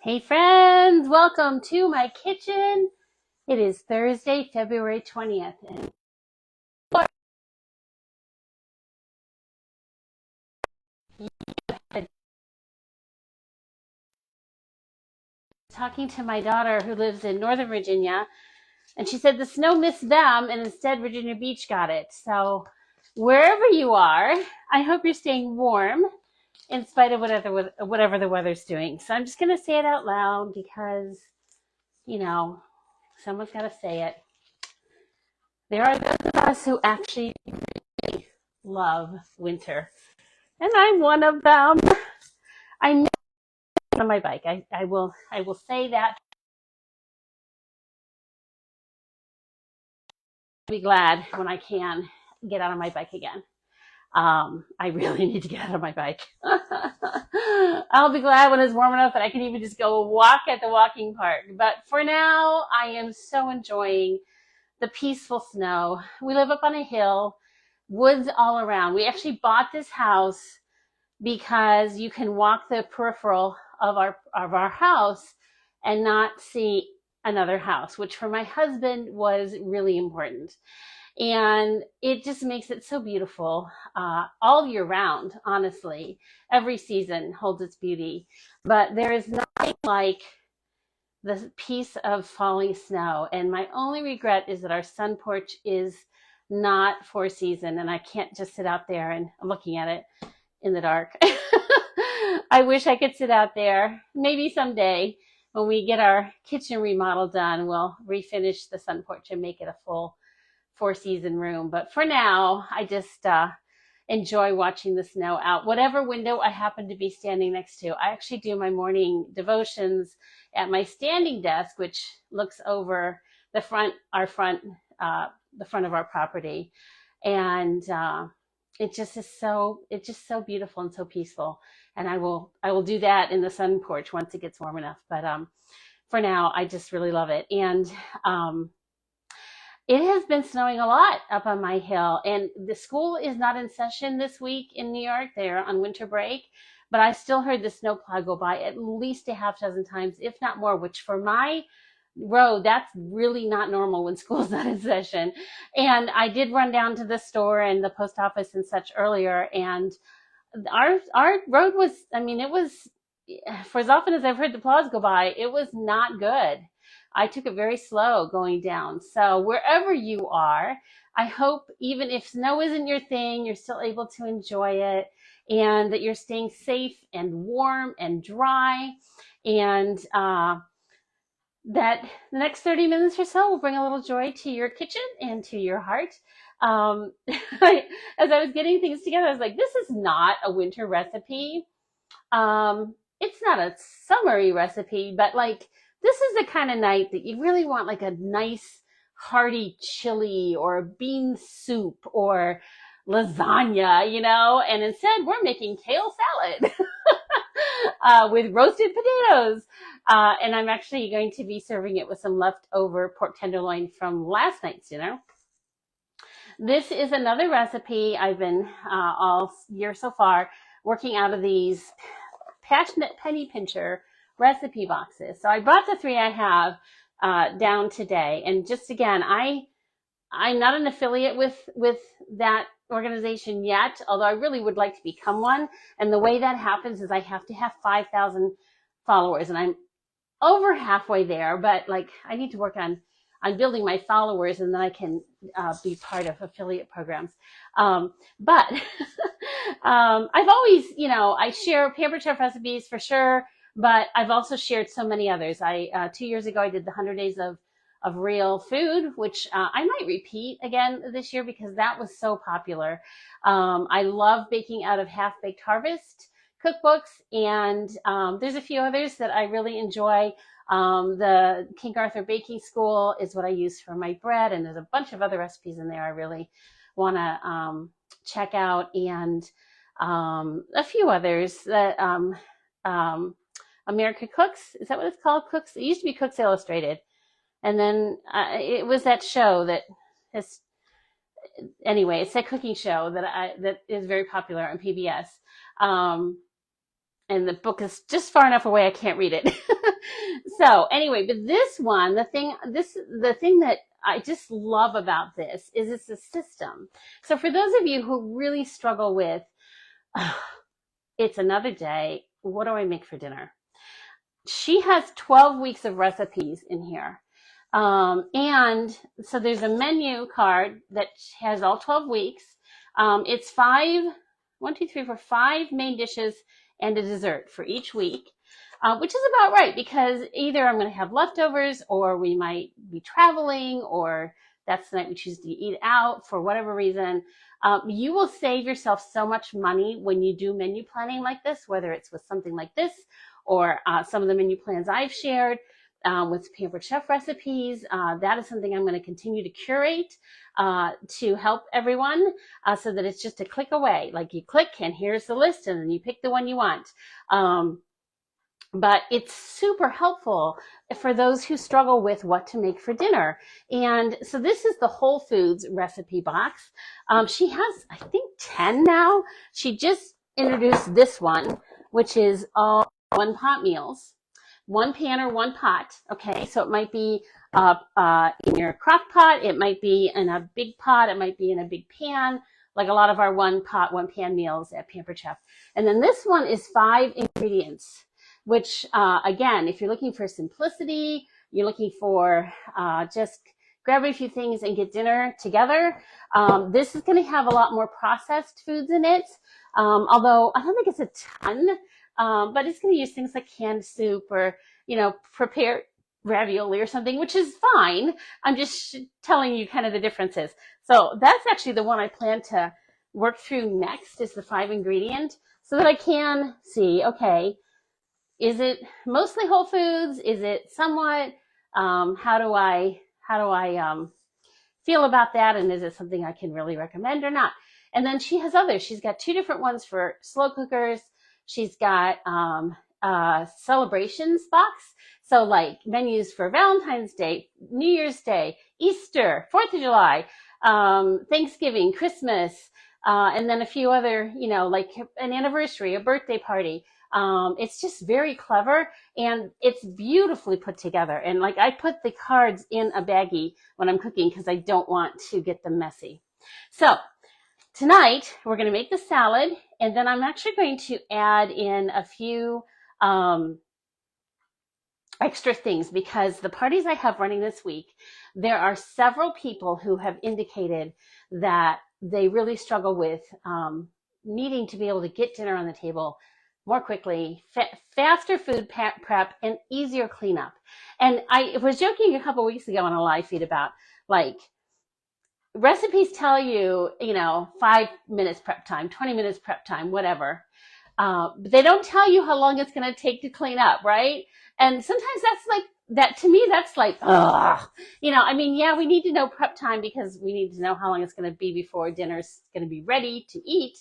Hey friends, welcome to my kitchen. It is Thursday, February 20th, and I'm talking to my daughter who lives in Northern Virginia, and she said the snow missed them and instead Virginia Beach got it. So wherever you are, I hope you're staying warm in spite of whatever the weather's doing. So I'm just going to say it out loud because, you know, someone's got to say it. There are those of us who actually love winter, and I'm one of them. I miss on my bike. I will say that. I'll be glad when I can get out on my bike again. I really need to get out of my bike. I'll be glad when it's warm enough that I can even just go walk at the walking park. But for now, I am so enjoying the peaceful snow. We live up on a hill, woods all around. We actually bought this house because you can walk the peripheral of our house and not see another house, which for my husband was really important. And it just makes it so beautiful all year round, honestly. Every season holds its beauty. But there is nothing like the piece of falling snow. And my only regret is that our sun porch is not four season, and I can't just sit out there and I'm looking at it in the dark. I wish I could sit out there. Maybe someday when we get our kitchen remodel done, we'll refinish the sun porch and make it a full four season room. But for now, I just enjoy watching the snow out. Whatever window I happen to be standing next to, I actually do my morning devotions at my standing desk, which looks over the the front of our property. And it's just so beautiful and so peaceful. And I will do that in the sun porch once it gets warm enough. But for now, I just really love it. And it has been snowing a lot up on my hill, and the school is not in session this week in New York. They're on winter break, but I still heard the snowplow go by at least a half dozen times, if not more, which for my road, that's really not normal when school's not in session. And I did run down to the store and the post office and such earlier, and our road was, I mean, it was, for as often as I've heard the plows go by, it was not good. I took it very slow going down. So wherever you are, I hope even if snow isn't your thing, you're still able to enjoy it, and that you're staying safe and warm and dry, and that the next 30 minutes or so will bring a little joy to your kitchen and to your heart. As I was getting things together, I was like, this is not a winter recipe. It's not a summery recipe, but like, this is the kind of night that you really want like a nice hearty chili or bean soup or lasagna, and instead we're making kale salad with roasted potatoes. And I'm actually going to be serving it with some leftover pork tenderloin from last night's dinner. This is another recipe I've been all year so far working out of these Passionate Penny Pincher recipe boxes. So I brought the three I have down today. And just again, I'm not an affiliate with that organization yet, although I really would like to become one. And the way that happens is I have to have 5,000 followers, and I'm over halfway there, but like I need to work on building my followers, and then I can be part of affiliate programs. But I've always, I share Pampered Chef recipes for sure, but I've also shared so many others. 2 years ago, I did the 100 Days of Real Food, which I might repeat again this year because that was so popular. I love baking out of Half-Baked Harvest cookbooks, and there's a few others that I really enjoy. The King Arthur Baking School is what I use for my bread, and there's a bunch of other recipes in there I really want to check out, and a few others that America Cooks, is that what it's called? Cooks, it used to be Cooks Illustrated, and then it was that show that has, anyway, it's that cooking show that is very popular on PBS. and the book is just far enough away I can't read it. So anyway, but this one, the thing that I just love about this is it's a system. So for those of you who really struggle with, oh, it's another day, what do I make for dinner? She has 12 weeks of recipes in here. And so there's a menu card that has all 12 weeks. It's five main dishes and a dessert for each week, which is about right because either I'm going to have leftovers or we might be traveling or that's the night we choose to eat out for whatever reason. You will save yourself so much money when you do menu planning like this, whether it's with something like this or some of the menu plans I've shared with Pampered Chef recipes. That is something I'm going to continue to curate to help everyone so that it's just a click away. Like you click and here's the list and then you pick the one you want. But it's super helpful for those who struggle with what to make for dinner. And so this is the Whole Foods recipe box. She has, I think, 10 now. She just introduced this one, which is all one pot meals. One pan or one pot, okay? So it might be in your crock pot, it might be in a big pot, it might be in a big pan, like a lot of our one pot, one pan meals at Pampered Chef. And then this one is 5 ingredients, which again, if you're looking for simplicity, you're looking for just grab a few things and get dinner together. This is going to have a lot more processed foods in it, although I don't think it's a ton. But it's going to use things like canned soup or, prepared ravioli or something, which is fine. I'm just telling you kind of the differences. So that's actually the one I plan to work through next is the 5 ingredient so that I can see, okay, is it mostly whole foods? Is it somewhat? How do I feel about that? And is it something I can really recommend or not? And then she has others. She's got 2 different ones for slow cookers. She's got celebrations box. So like menus for Valentine's Day, New Year's Day, Easter, 4th of July, Thanksgiving, Christmas, and then a few other, like an anniversary, a birthday party. It's just very clever and it's beautifully put together. And like I put the cards in a baggie when I'm cooking because I don't want to get them messy. So tonight, we're going to make the salad, and then I'm actually going to add in a few extra things because the parties I have running this week, there are several people who have indicated that they really struggle with needing to be able to get dinner on the table more quickly, faster food prep, and easier cleanup. And I was joking a couple weeks ago on a live feed about like, recipes tell you, 5 minutes prep time, 20 minutes prep time, whatever. But they don't tell you how long it's going to take to clean up, right? And sometimes that's like, that to me, that's like, ugh. Yeah, we need to know prep time because we need to know how long it's going to be before dinner's going to be ready to eat.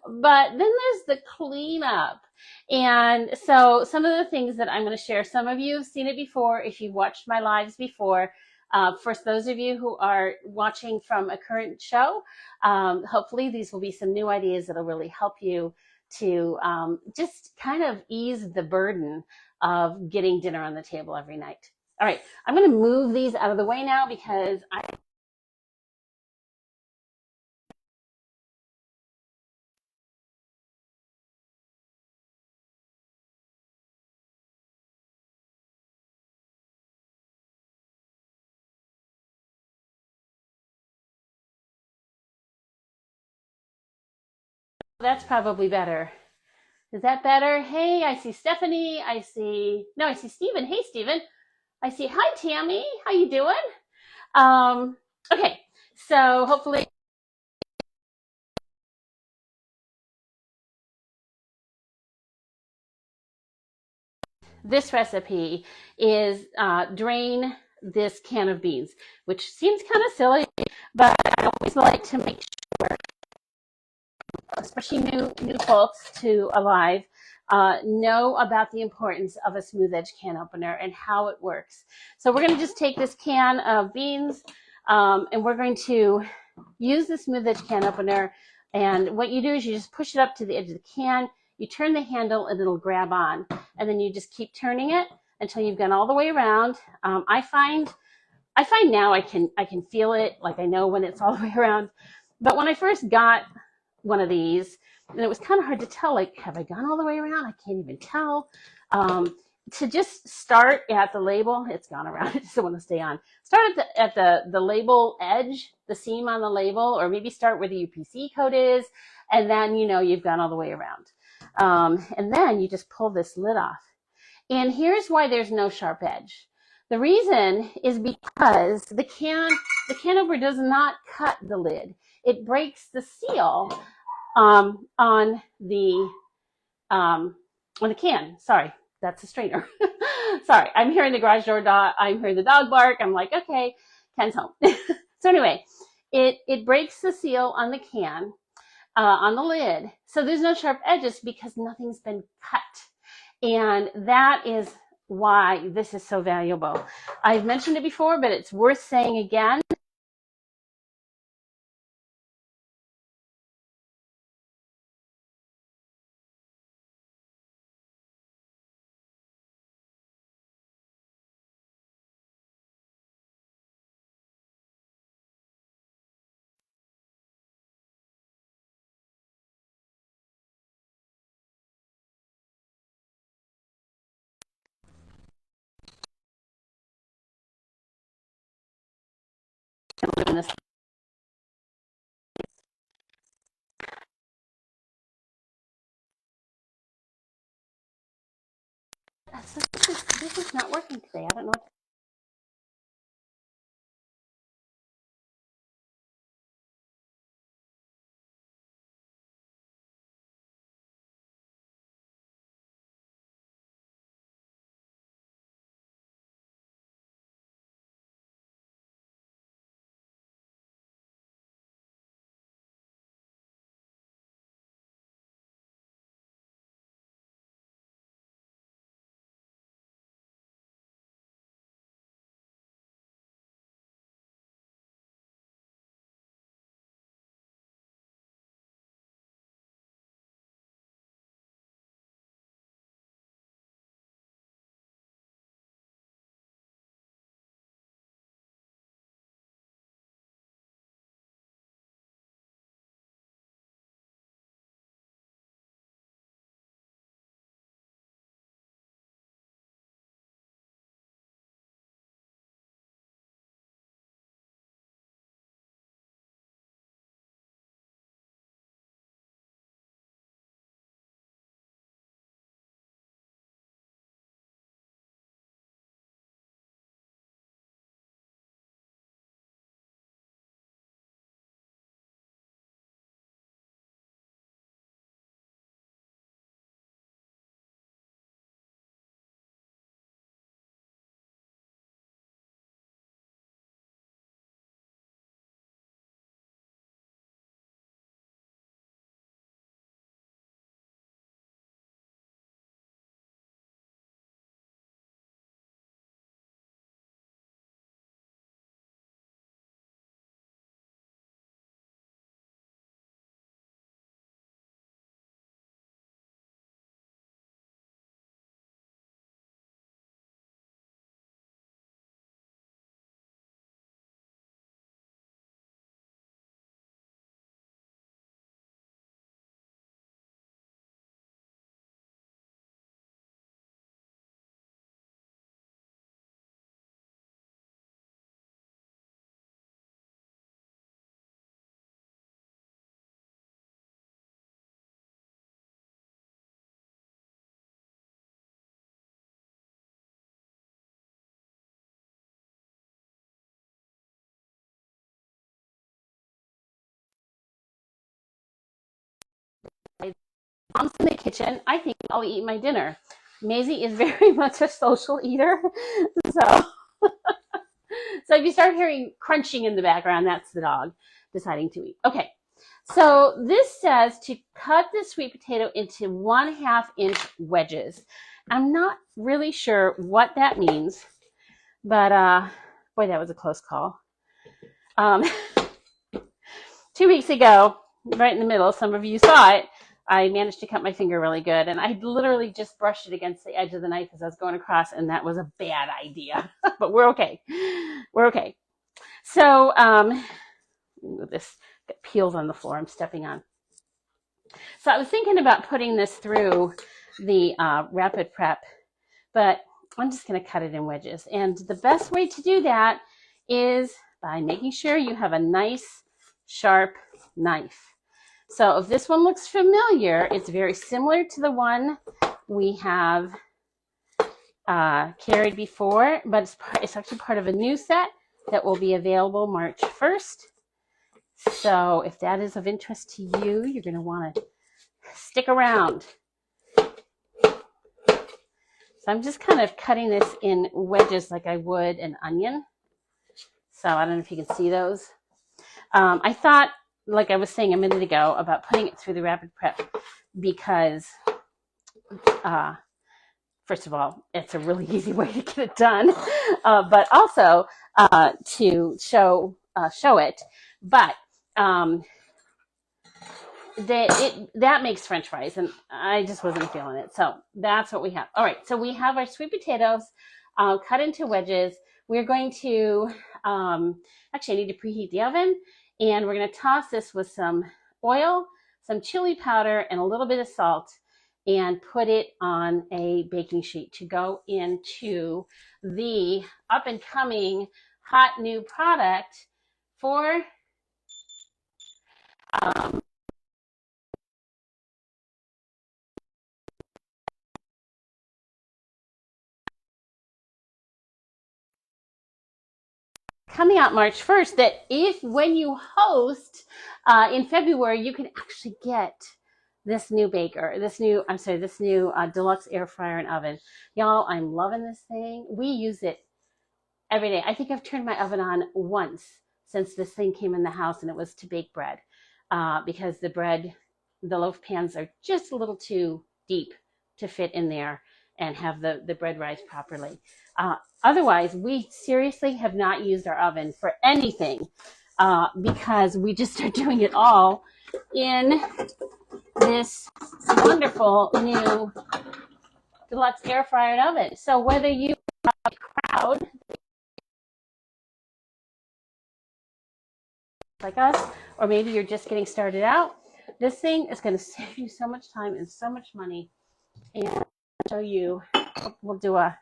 But then there's the cleanup. And so some of the things that I'm going to share, some of you have seen it before if you've watched my lives before. For those of you who are watching from a current show, hopefully these will be some new ideas that will really help you to just kind of ease the burden of getting dinner on the table every night. All right, I'm going to move these out of the way now because that's probably better. Is that better? Hey, I see Stephanie. I see Stephen. Hey, Stephen. I see, hi, Tammy. How you doing? Okay, so hopefully this recipe is drain this can of beans, which seems kind of silly, but I always like to make sure, especially new folks to Alive, know about the importance of a smooth edge can opener and how it works. So we're going to just take this can of beans and we're going to use the smooth edge can opener. And what you do is you just push it up to the edge of the can. you turn the handle and it'll grab on. And then you just keep turning it until you've gone all the way around. I find now I can feel it, like I know when it's all the way around. But when I first got one of these, and it was kind of hard to tell, like, have I gone all the way around? I can't even tell. To just start at the label, it's gone around. I just don't want to stay on. Start at the label edge, the seam on the label, or maybe start where the UPC code is, and then you've gone all the way around. And then you just pull this lid off. And here's why there's no sharp edge. The reason is because the can opener does not cut the lid. It breaks the seal on the can. Sorry, that's a strainer. Sorry, I'm hearing the garage door I'm hearing the dog bark. I'm like, okay, Ken's home. So anyway, it breaks the seal on the can, on the lid. So there's no sharp edges because nothing's been cut. And that is why this is so valuable. I've mentioned it before, but it's worth saying again. This is not working today. I don't know. Mom's in the kitchen. I think I'll eat my dinner. Maisie is very much a social eater. So, so if you start hearing crunching in the background, that's the dog deciding to eat. Okay. So this says to cut the sweet potato into 1/2 inch wedges. I'm not really sure what that means, but boy, that was a close call. 2 weeks ago, right in the middle, some of you saw it, I managed to cut my finger really good, and I literally just brushed it against the edge of the knife as I was going across, and that was a bad idea. But we're okay. We're okay. So this peels on the floor. I'm stepping on. So I was thinking about putting this through the rapid prep, but I'm just going to cut it in wedges. And the best way to do that is by making sure you have a nice, sharp knife. So if this one looks familiar, it's very similar to the one we have carried before, but it's actually part of a new set that will be available March 1st. So if that is of interest to you, you're going to want to stick around. So I'm just kind of cutting this in wedges like I would an onion. So I don't know if you can see those. I thought, like I was saying a minute ago, about putting it through the rapid prep because, first of all, it's a really easy way to get it done, but also to show it. But that makes French fries, and I just wasn't feeling it. So that's what we have. All right, so we have our sweet potatoes cut into wedges. We're going to, actually I need to preheat the oven, and we're going to toss this with some oil, some chili powder, and a little bit of salt, and put it on a baking sheet to go into the up and coming hot new product for coming out March 1st, that when you host in February, you can actually get this new this new deluxe air fryer and oven. Y'all, I'm loving this thing. We use it every day. I think I've turned my oven on once since this thing came in the house, and it was to bake bread because the loaf pans are just a little too deep to fit in there and have the bread rise properly. Otherwise, we seriously have not used our oven for anything because we just are doing it all in this wonderful new deluxe air fryer and oven. So whether you have a crowd like us, or maybe you're just getting started out, this thing is going to save you so much time and so much money. And I'll show you, we'll do a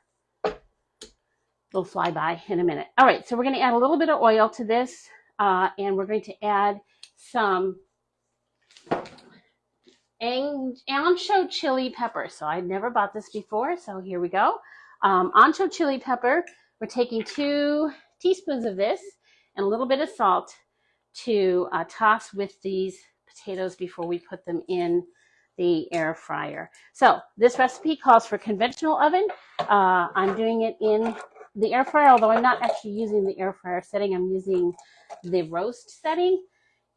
little flyby in a minute. All right, so we're going to add a little bit of oil to this, and we're going to add some ancho chili pepper. So I'd never bought this before, so here we go. Ancho chili pepper. We're taking 2 teaspoons of this and a little bit of salt to toss with these potatoes before we put them in the air fryer. So this recipe calls for conventional oven. I'm doing it in the air fryer, although I'm not actually using the air fryer setting. I'm using the roast setting.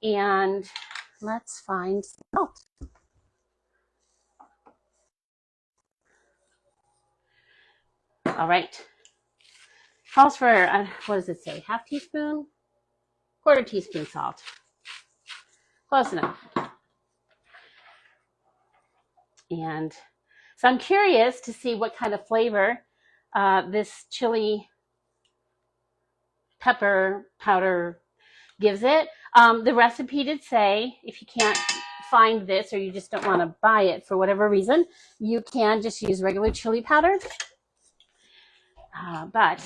And let's find salt. All right. Calls for, what does it say? Half teaspoon? Quarter teaspoon salt. Close enough. And so I'm curious to see what kind of flavor this chili pepper powder gives it. The recipe did say if you can't find this or you just don't want to buy it for whatever reason, you can just use regular chili powder. But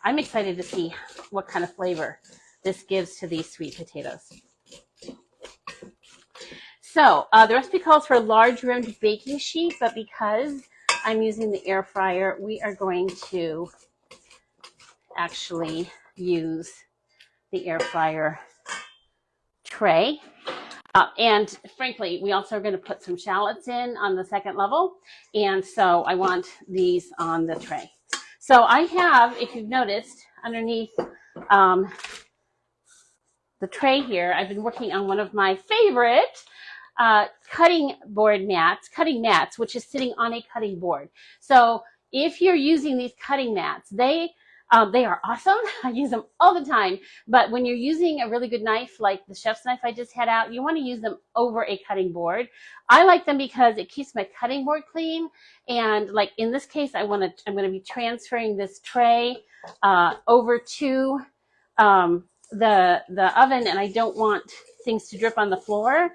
I'm excited to see what kind of flavor this gives to these sweet potatoes. So the recipe calls for a large rimmed baking sheet, but because I'm using the air fryer, we are going to actually use the air fryer tray. And frankly, we also are going to put some shallots in on the second level. And so I want these on the tray. So I have, if you've noticed, underneath the tray here, I've been working on one of my favorite cutting mats, which is sitting on a cutting board. So if you're using these cutting mats, they They are awesome. I use them all the time. But when you're using a really good knife, like the chef's knife I just had out, you want to use them over a cutting board. I like them because it keeps my cutting board clean. And like in this case, I'm going to be transferring this tray over to the oven, and I don't want things to drip on the floor.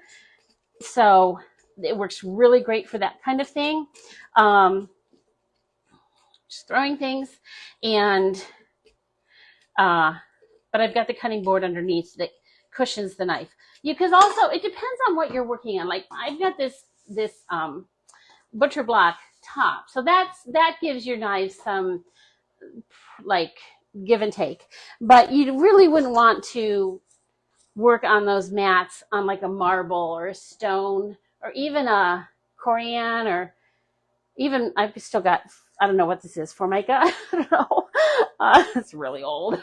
So it works really great for that kind of thing. Just throwing things, and but I've got the cutting board underneath that cushions the knife. Because also it depends on what you're working on. Like I've got this butcher block top, so that gives your knife some like give and take. But you really wouldn't want to work on those mats on like a marble or a stone or even a corian, or even I've still got, I don't know what this is, Formica. I don't know. It's really old.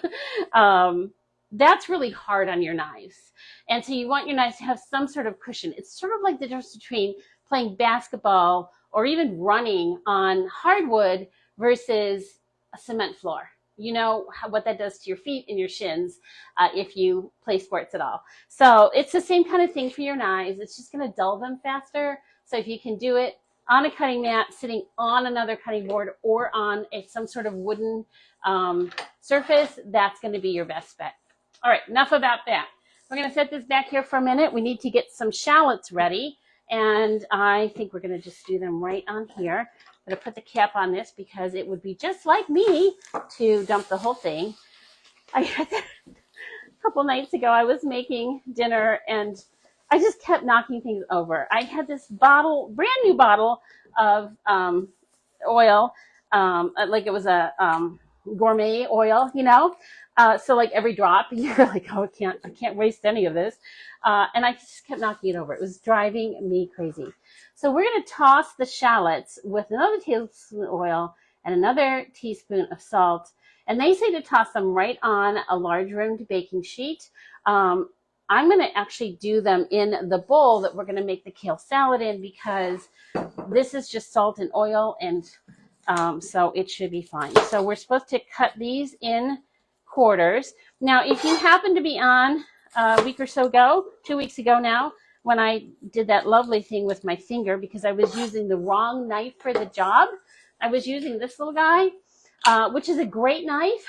That's really hard on your knives. And so you want your knives to have some sort of cushion. It's sort of like the difference between playing basketball or even running on hardwood versus a cement floor. You know what that does to your feet and your shins if you play sports at all. So it's the same kind of thing for your knives. It's just going to dull them faster. So if you can do it on a cutting mat, sitting on another cutting board, or on some sort of wooden surface, that's going to be your best bet. All right, enough about that. We're going to set this back here for a minute. We need to get some shallots ready, and I think we're going to just do them right on here. I'm going to put the cap on this because it would be just like me to dump the whole thing. A couple nights ago, I was making dinner, and I just kept knocking things over. I had this bottle, brand new bottle of oil, like it was a gourmet oil, you know. So like every drop, you're like, oh, I can't waste any of this. And I just kept knocking it over. It was driving me crazy. So we're going to toss the shallots with another tablespoon of oil and another teaspoon of salt. And they say to toss them right on a large rimmed baking sheet. I'm going to actually do them in the bowl that we're going to make the kale salad in, because this is just salt and oil, and so it should be fine. So we're supposed to cut these in quarters. Now, if you happen to be on a week or so ago, 2 weeks ago now, when I did that lovely thing with my finger because I was using the wrong knife for the job, I was using this little guy, which is a great knife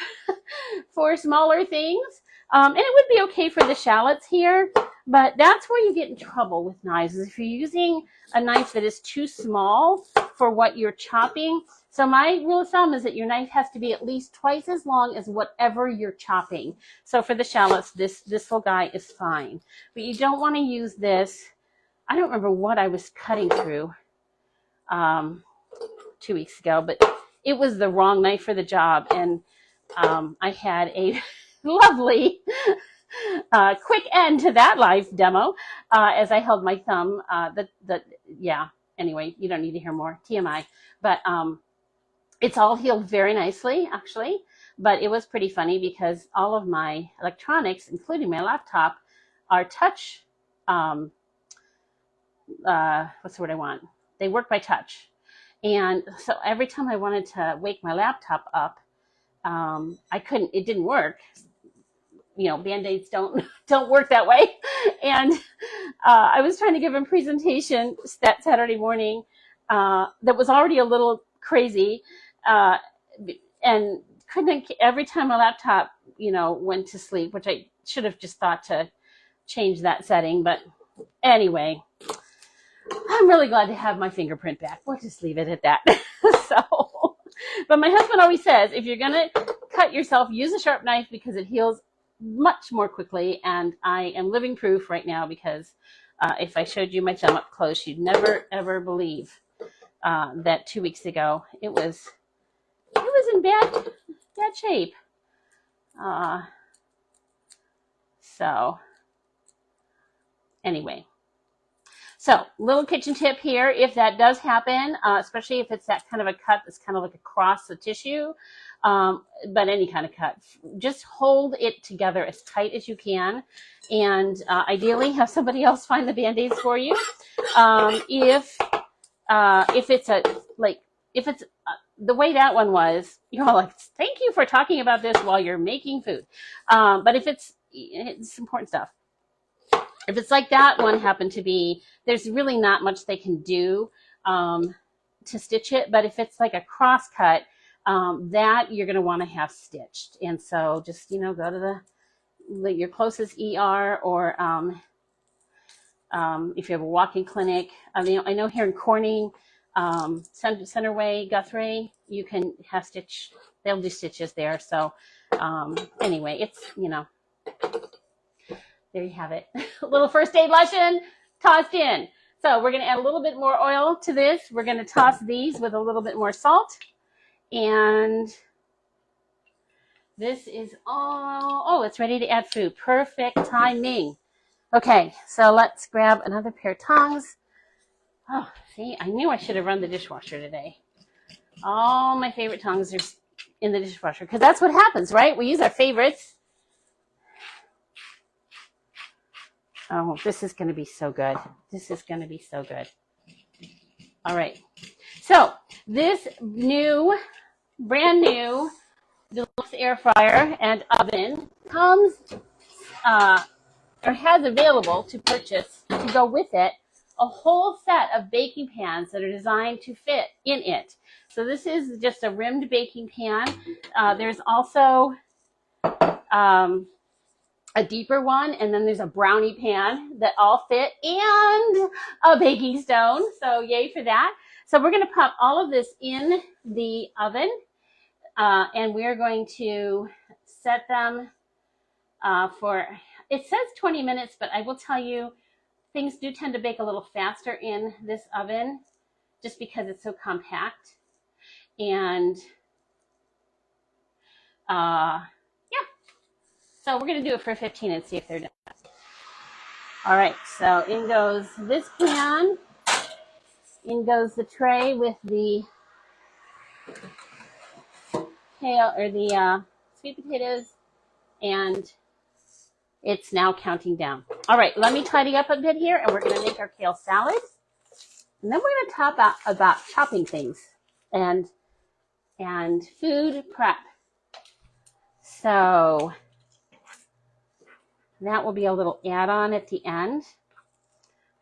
for smaller things. And it would be okay for the shallots here, but that's where you get in trouble with knives, is if you're using a knife that is too small for what you're chopping. So my rule of thumb is that your knife has to be at least twice as long as whatever you're chopping. So for the shallots, this little guy is fine. But you don't want to use this. I don't remember what I was cutting through 2 weeks ago, but it was the wrong knife for the job. And I had a lovely quick end to that live demo as I held my thumb. Yeah, anyway, you don't need to hear more, TMI. But it's all healed very nicely, actually. But it was pretty funny because all of my electronics, including my laptop, are touch, what's the word I want? They work by touch. And so every time I wanted to wake my laptop up, I couldn't, it didn't work. You know, Band-Aids don't work that way. And I was trying to give a presentation that Saturday morning that was already a little crazy, and couldn't, every time my laptop, you know, went to sleep, which I should have just thought to change that setting. But anyway, I'm really glad to have my fingerprint back. We'll just leave it at that. So, but my husband always says, if you're going to cut yourself, use a sharp knife because it heals much more quickly. And I am living proof right now, because if I showed you my thumb up close, you'd never, ever believe that 2 weeks ago it was in bad shape. So anyway. So, little kitchen tip here, if that does happen, especially if it's that kind of a cut that's kind of like across the tissue, but any kind of cut, just hold it together as tight as you can, and ideally have somebody else find the Band-Aids for you. If it's the way that one was, you're all like, thank you for talking about this while you're making food. But if it's important stuff. If it's like that one happened to be, there's really not much they can do to stitch it. But if it's like a cross cut, that you're going to want to have stitched. And so just, go to your closest ER, or if you have a walk-in clinic. I know here in Corning, Centerway, Guthrie, you can have stitch. They'll do stitches there. So anyway, it's, there you have it. A little first aid lesson tossed in. So we're going to add a little bit more oil to this. We're going to toss these with a little bit more salt. And this is all, it's ready to add food. Perfect timing. Okay, so let's grab another pair of tongs. Oh, see, I knew I should have run the dishwasher today. All my favorite tongs are in the dishwasher because that's what happens, right? We use our favorites. Oh, this is going to be so good. This is going to be so good. All right. So this brand new deluxe air fryer and oven comes or has available to purchase to go with it a whole set of baking pans that are designed to fit in it. So this is just a rimmed baking pan. There's also a deeper one, and then there's a brownie pan that all fit, and a baking stone. So yay for that. So we're going to pop all of this in the oven, and we're going to set them for, it says 20 minutes, but I will tell you, things do tend to bake a little faster in this oven just because it's so compact. And so we're going to do it for 15 and see if they're done. All right, so in goes this pan. In goes the tray with the kale, or the sweet potatoes, and it's now counting down. All right, let me tidy up a bit here, and we're going to make our kale salad. And then we're going to talk about chopping things and food prep. So that will be a little add-on at the end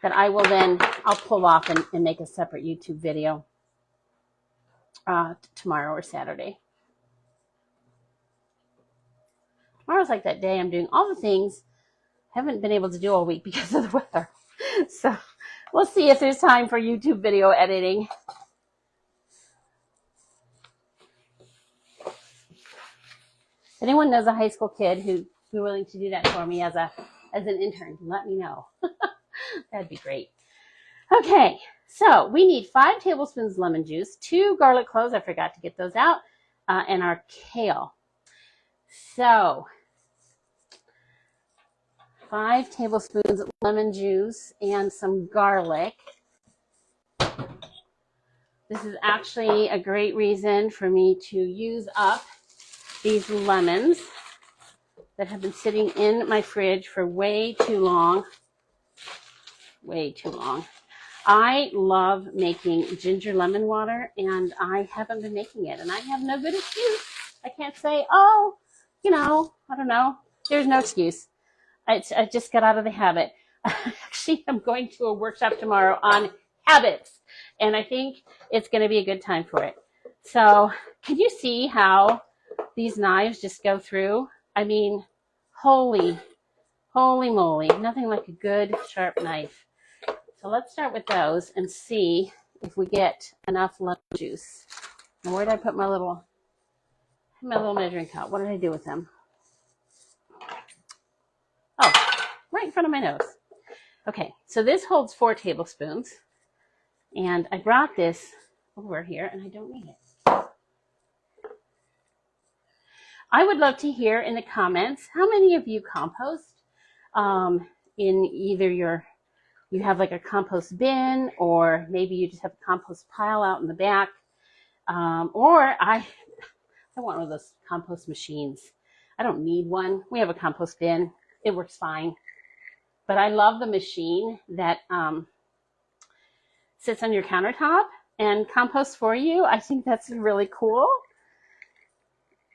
that I'll pull off and make a separate YouTube video tomorrow or Saturday. Tomorrow's like that day I'm doing all the things I haven't been able to do all week because of the weather. So we'll see if there's time for YouTube video editing. If anyone knows a high school kid who'd be willing to do that for me as an intern, let me know. That'd be great. Okay, so we need 5 tablespoons lemon juice, 2 garlic cloves, I forgot to get those out, and our kale. So 5 tablespoons of lemon juice and some garlic. This is actually a great reason for me to use up these lemons that have been sitting in my fridge for way too long. Way too long. I love making ginger lemon water, and I haven't been making it, and I have no good excuse. I can't say, I don't know. There's no excuse. I just got out of the habit. Actually, I'm going to a workshop tomorrow on habits, and I think it's going to be a good time for it. So can you see how these knives just go through? I mean, holy moly, nothing like a good sharp knife. So let's start with those and see if we get enough lemon juice. And where did I put my little measuring cup? What did I do with them? Oh, right in front of my nose. Okay, so this holds 4 tablespoons. And I brought this over here, and I don't need it. I would love to hear in the comments how many of you compost in either you have like a compost bin, or maybe you just have a compost pile out in the back, or I want one of those compost machines. I don't need one. We have a compost bin. It works fine. But I love the machine that sits on your countertop and compost for you. I think that's really cool.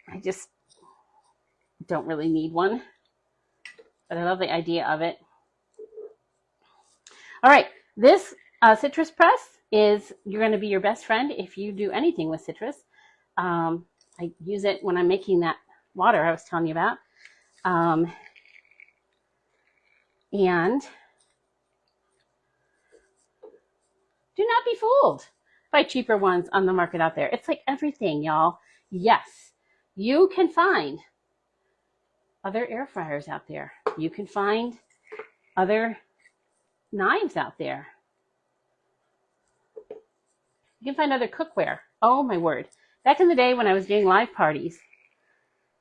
I just don't really need one, but I love the idea of it. All right, this citrus press is you're going to be your best friend if you do anything with citrus. I use it when I'm making that water I was telling you about. And do not be fooled by cheaper ones on the market out there. It's like everything, y'all. Yes, you can find other air fryers out there. You can find other knives out there. You can find other cookware. Oh my word. Back in the day when I was doing live parties,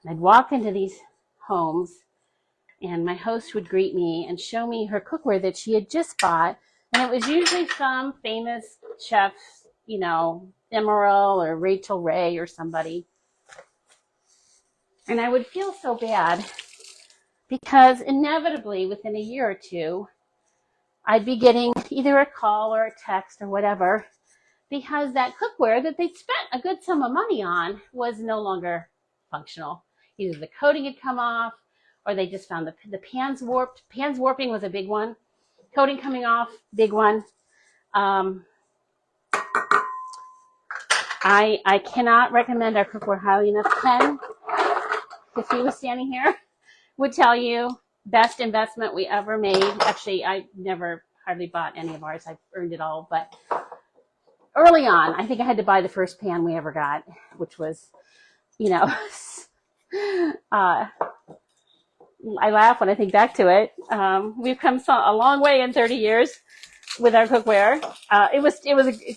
I'd walk into these homes and my host would greet me and show me her cookware that she had just bought. And it was usually some famous chef, you know, Emerald or Rachel Ray or somebody. And I would feel so bad because inevitably within a year or two, I'd be getting either a call or a text or whatever because that cookware that they'd spent a good sum of money on was no longer functional. Either the coating had come off or they just found the pans warped. Pans warping was a big one. Coating coming off, big one. I cannot recommend our cookware highly enough. Ken, if he was standing here, would tell you best investment we ever made. Actually, I never hardly bought any of ours. I've earned it all. But early on, I think I had to buy the first pan we ever got, which was, you know, I laugh when I think back to it. We've come a long way in 30 years with our cookware.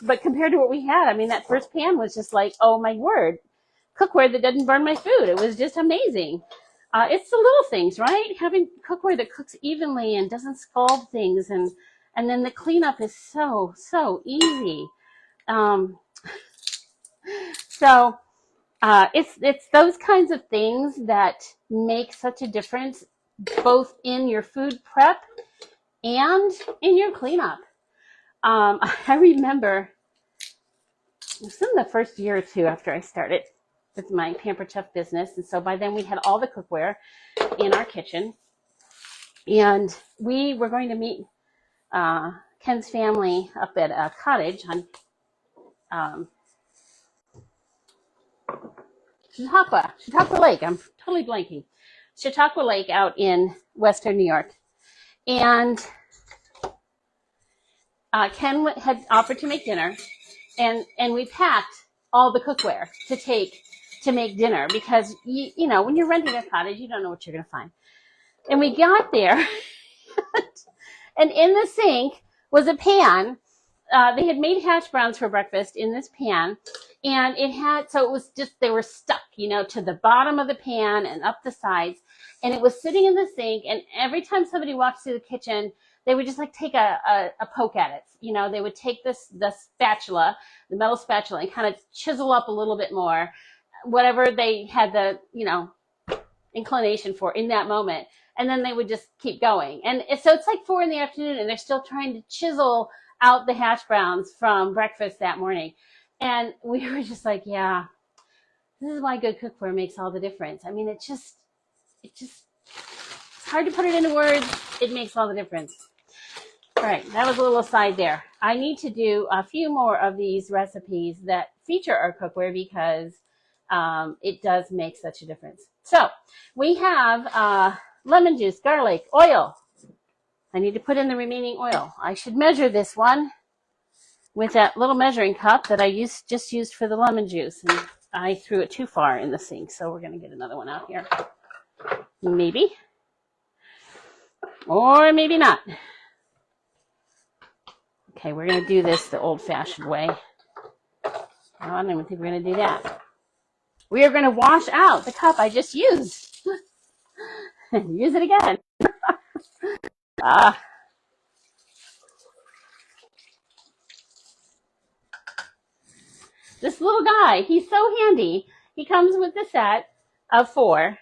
But compared to what we had, I mean, that first pan was just like, oh my word, cookware that doesn't burn my food. It was just amazing. It's the little things, right? Having cookware that cooks evenly and doesn't scald things, and then the cleanup is so easy. It's those kinds of things that make such a difference, both in your food prep and in your cleanup. I remember it was in the first year or two after I started with my Pampered Chef business, and so by then we had all the cookware in our kitchen, and we were going to meet Ken's family up at a cottage on Chautauqua Lake. I'm totally blanking. Chautauqua Lake out in western New York. And Ken had offered to make dinner, and we packed all the cookware to make dinner because, you know, when you're renting a cottage, you don't know what you're going to find. And we got there, and in the sink was a pan. They had made hash browns for breakfast in this pan, and it was just, they were stuck, you know, to the bottom of the pan and up the sides, and it was sitting in the sink, and every time somebody walked through the kitchen, they would just like take a poke at it. You know, they would take the spatula, the metal spatula, and kind of chisel up a little bit more, whatever they had the, you know, inclination for in that moment. And then they would just keep going. And so it's like 4 p.m. and they're still trying to chisel out the hash browns from breakfast that morning. And we were just like, yeah, this is why good cookware makes all the difference. I mean, it's hard to put it into words. It makes all the difference. All right, that was a little aside there. I need to do a few more of these recipes that feature our cookware because it does make such a difference. So we have lemon juice, garlic, oil. I need to put in the remaining oil. I should measure this one with that little measuring cup that I just used for the lemon juice. And I threw it too far in the sink, so we're going to get another one out here. Maybe. Or maybe not. Okay, we're going to do this the old-fashioned way. I don't even think we're going to do that. We are going to wash out the cup I just used. Use it again. This little guy, he's so handy. He comes with a set of 4.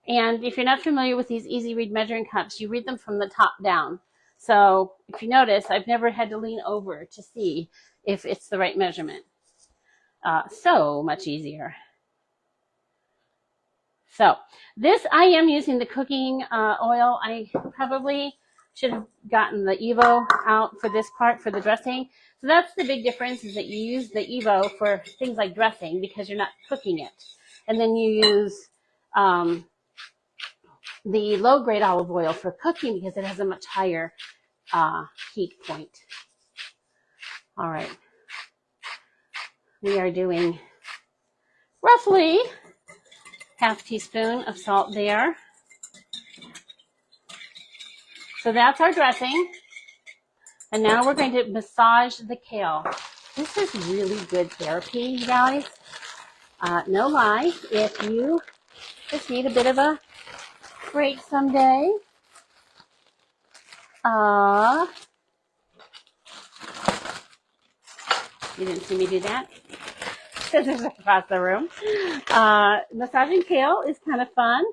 And if you're not familiar with these easy read measuring cups, you read them from the top down. So if you notice, I've never had to lean over to see if it's the right measurement. So much easier. So this, I am using the cooking oil. I probably should have gotten the Evo out for this part for the dressing. So that's the big difference, is that you use the Evo for things like dressing because you're not cooking it. And then you use the low grade olive oil for cooking because it has a much higher heat point. All right. We are doing roughly half teaspoon of salt there. So that's our dressing. And now we're going to massage the kale. This is really good therapy, you guys. No lie, if you just need a bit of a break someday. You didn't see me do that? Scissors across the room. Massaging kale is kind of fun.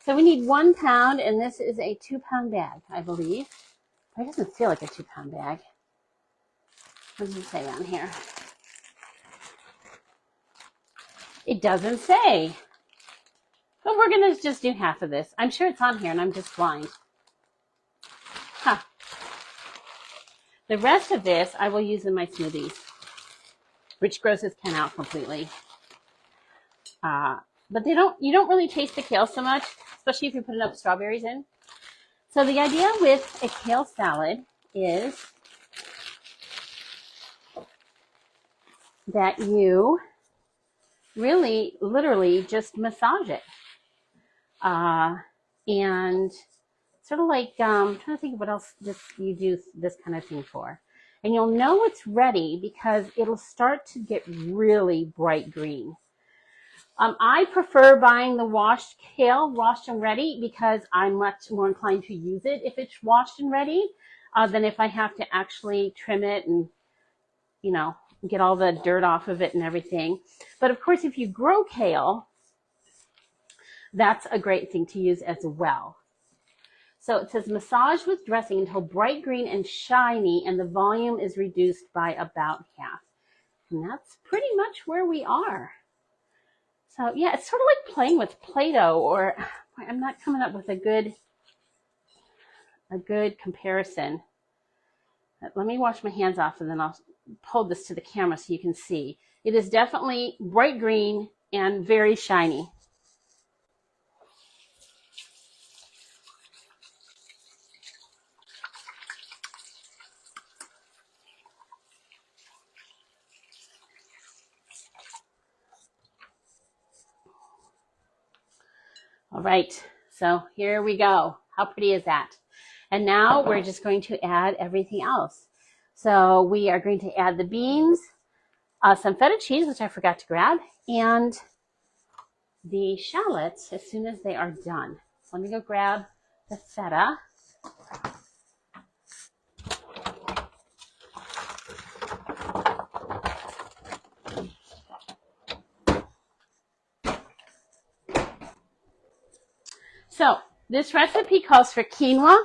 So we need 1 pound, and this is a 2-pound bag, I believe. It doesn't feel like a 2-pound bag. What does it say on here? It doesn't say. But we're going to just do half of this. I'm sure it's on here, and I'm just blind. Huh. The rest of this I will use in my smoothies, which grosses Ken out completely. But you don't really taste the kale so much, especially if you put enough strawberries in. So the idea with a kale salad is that you really, literally just massage it. And sort of like, I'm trying to think of what else you do this kind of thing for. And you'll know it's ready because it'll start to get really bright green. I prefer buying the washed kale, washed and ready, because I'm much more inclined to use it if it's washed and ready than if I have to actually trim it and, you know, get all the dirt off of it and everything. But of course, if you grow kale, that's a great thing to use as well. So it says massage with dressing until bright green and shiny, and the volume is reduced by about half. And that's pretty much where we are. So yeah, it's sort of like playing with Play-Doh, or I'm not coming up with a good comparison. Let me wash my hands off and then I'll hold this to the camera so you can see. It is definitely bright green and very shiny. All right, so here we go. How pretty is that? And now we're just going to add everything else. So we are going to add the beans, some feta cheese, which I forgot to grab, and the shallots as soon as they are done. Let me go grab the feta. So this recipe calls for quinoa.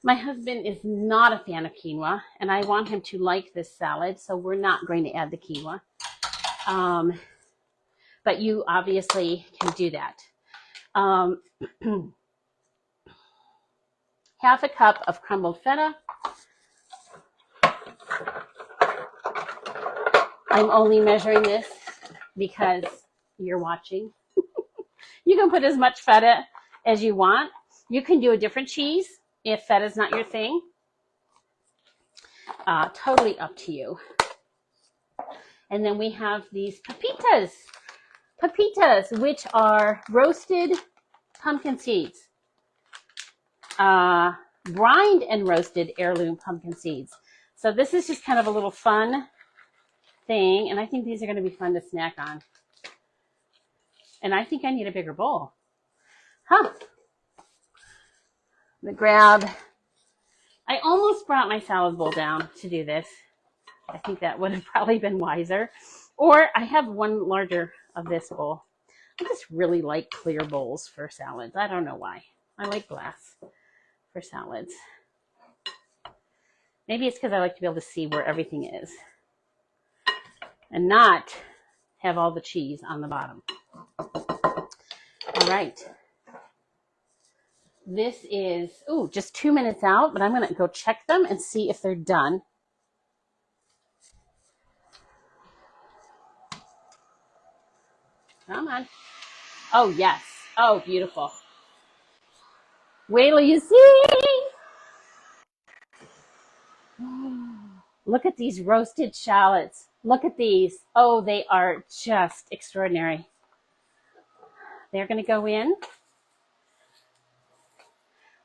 My husband is not a fan of quinoa, and I want him to like this salad, so we're not going to add the quinoa. But you obviously can do that. Half a cup of crumbled feta. I'm only measuring this because you're watching. You can put as much feta as you want. You can do a different cheese if feta is not your thing. Totally up to you. And then we have these pepitas. Pepitas, which are roasted pumpkin seeds. Brined and roasted heirloom pumpkin seeds. So this is just kind of a little fun thing. And I think these are going to be fun to snack on. And I think I need a bigger bowl. Huh. The grab. I almost brought my salad bowl down to do this. I think that would have probably been wiser. Or I have one larger of this bowl. I just really like clear bowls for salads. I don't know why. I like glass for salads. Maybe it's because I like to be able to see where everything is. and not have all the cheese on the bottom. All right. This is, just 2 minutes out, but I'm going to go check them and see if they're done. Come on. Oh, yes. Oh, beautiful. Wait till you see. Look at these roasted shallots. Look at these. Oh, they are just extraordinary. They're going to go in.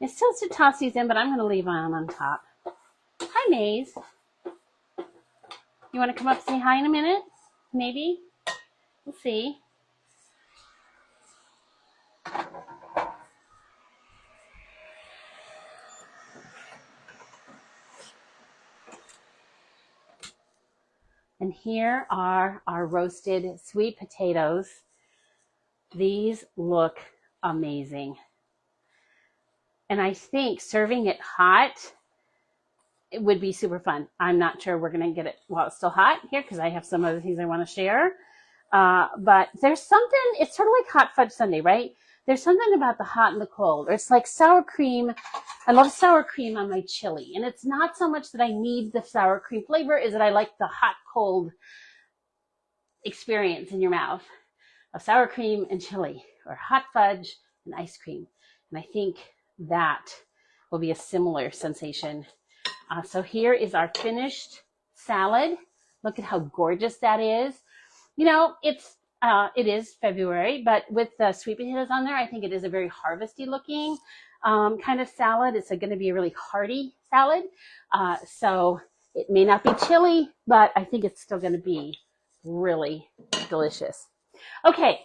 I still should toss these in, but I'm going to leave them on top. Hi, Maze. You want to come up and say hi in a minute? Maybe? We'll see. And here are our roasted sweet potatoes. These look amazing. And I think serving it hot, it would be super fun. I'm not sure we're going to get it while it's still hot here because I have some other things I want to share. But there's something, it's sort of like hot fudge sundae, right? There's something about the hot and the cold. It's like sour cream. I love sour cream on my chili. And it's not so much that I need the sour cream flavor, is that I like the hot cold experience in your mouth of sour cream and chili, or hot fudge and ice cream. And I think that will be a similar sensation. So here is our finished salad. Look at how gorgeous that is. You know, it is February, but with the sweet potatoes on there, I think it is a very harvesty looking kind of salad. It's going to be a really hearty salad. So it may not be chili, but I think it's still going to be really delicious. Okay.